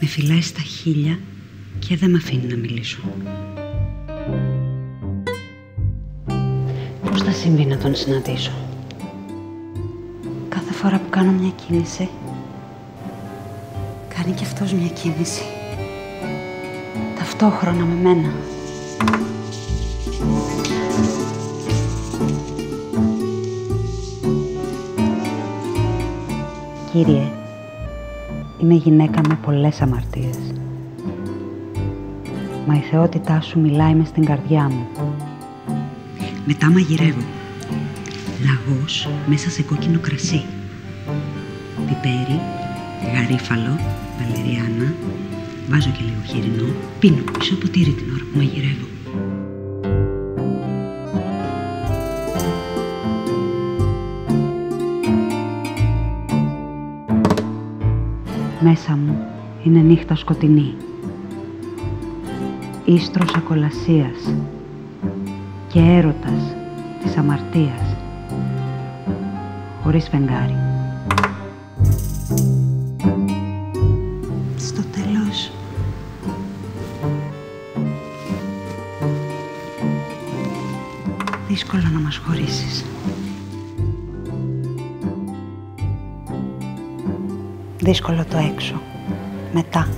Με φυλάει στα χείλια και δεν με αφήνει να μιλήσω. Πώς θα συμβεί να τον συναντήσω? Κάθε φορά που κάνω μια κίνηση, κάνει κι αυτός μια κίνηση. Ταυτόχρονα με μένα. Κύριε, είμαι γυναίκα με πολλές αμαρτίες. Μα η θεότητά σου μιλάει μες στην καρδιά μου. Μετά μαγειρεύω. Λαγός μέσα σε κόκκινο κρασί. Πιπέρι, γαρίφαλο, βαλεριάνα. Βάζω και λίγο χοιρινό. Πίνω μισό ποτήρι την ώρα που μαγειρεύω. Μέσα μου είναι νύχτα σκοτεινή. Ίστρος ακολασίας και έρωτας της αμαρτίας, χωρίς φεγγάρι. Στο τέλος, δύσκολο να μας χωρίσεις. Δύσκολο το έξω, μετά.